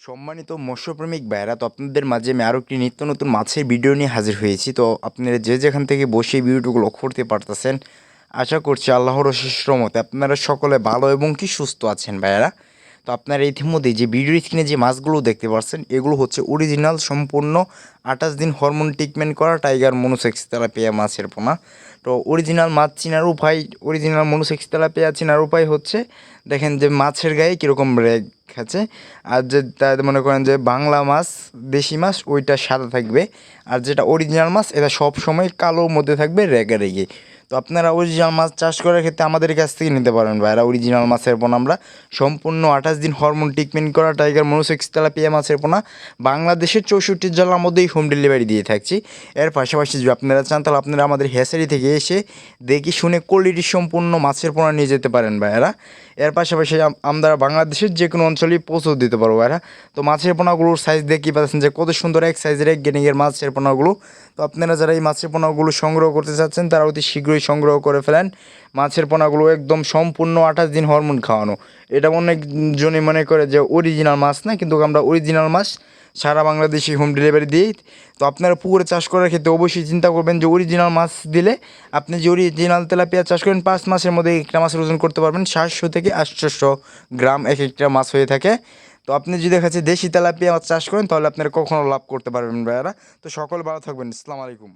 সম্মানিত মৎস্যপ্রেমিক ভাইয়েরা, তো আপনাদের মাঝে আমি আরও একটি নিত্য নতুন মাছের ভিডিও নিয়ে হাজির হয়েছি। তো আপনারা যে যেখান থেকে বসে এই ভিডিওটুকু লক্ষ্য করতে পারতেছেন, আশা করছি আল্লাহর অশেষ রহমতে আপনারা সকলে ভালো এবং কি সুস্থ আছেন ভাইয়েরা। তো আপনারা ইতিমধ্যেই যে ভিডিও স্ক্রিনে যে মাছগুলো দেখতে পাচ্ছেন, এগুলো হচ্ছে অরিজিনাল সম্পূর্ণ 28 দিন হরমোন ট্রিটমেন্ট করা টাইগার মনোসেক্স তেলাপিয়া মাছের পোনা। তো অরিজিনাল মাছ চিনার উপায়, অরিজিনাল মনোসেক্স তেলাপিয়া চিনার উপায় হচ্ছে, দেখেন যে মাছের গায়ে কীরকম রেগ আছে। আর যে তাদের মনে করেন যে বাংলা মাছ, দেশি মাছ ওইটা সাদা থাকবে, আর যেটা অরিজিনাল মাছ এটা সব সময় কালোর মধ্যে থাকবে রেগে। তো আপনারা অরিজিনাল মাছ চাষ করার ক্ষেত্রে আমাদের কাছ থেকে নিতে পারেন ভাইরা। অরিজিনাল মাছের পোনা আমরা সম্পূর্ণ 28 দিন হরমোন ট্রিটমেন্ট করা টাইগার মনোসেক্স তেলাপিয়া মাছের পোনা বাংলাদেশের 64 জেলার মধ্যেই হোম ডেলিভারি দিয়ে থাকছি। এর পাশাপাশি যদি আপনারা চান তাহলে আপনারা আমাদের হ্যাচারি থেকে এসে দেখে শুনে কোয়ালিটি সম্পূর্ণ মাছের পোনা নিয়ে যেতে পারেন ভাইয়েরা। এর পাশাপাশি আমরা বাংলাদেশের যে কোনো অঞ্চলেই পৌঁছে দিতে পারবো ভাইয়েরা। তো মাছের পোনাগুলোর সাইজ দেখি পাচ্ছেন যে কত সুন্দর এক সাইজের এক গেনিংয়ের মাছের পোনাগুলো। তো আপনারা যারা এই মাছের পোনাগুলো সংগ্রহ করতে চাচ্ছেন তারা অতি শীঘ্রই সংগ্রহ করে ফেলেন। মাছের পোনাগুলো একদম সম্পূর্ণ 28 দিন হরমোন খাওয়ানো। এটা অনেকজনই মনে করে যে অরিজিনাল মাছ না, কিন্তু আমরা অরিজিনাল মাছ সারা বাংলাদেশে হোম ডেলিভারি দিই। তো আপনারা পুকুরে চাষ করার ক্ষেত্রে অবশ্যই চিন্তা করবেন যে অরিজিনাল মাছ দিলে আপনি যে অরিজিনাল তেলাপিয়া চাষ করেন 5 মাসের মধ্যে একটা মাছের ওজন করতে পারবেন 700 থেকে 800 গ্রাম এক একটা মাছ হয়ে থাকে। তো আপনি যদি দেখাচ্ছে দেশি তেলাপিয়া মাছ চাষ করেন তাহলে আপনারা কখনো লাভ করতে পারবেন ভাইয়ারা। তো সকল ভালো থাকবেন। আসসালামু আলাইকুম।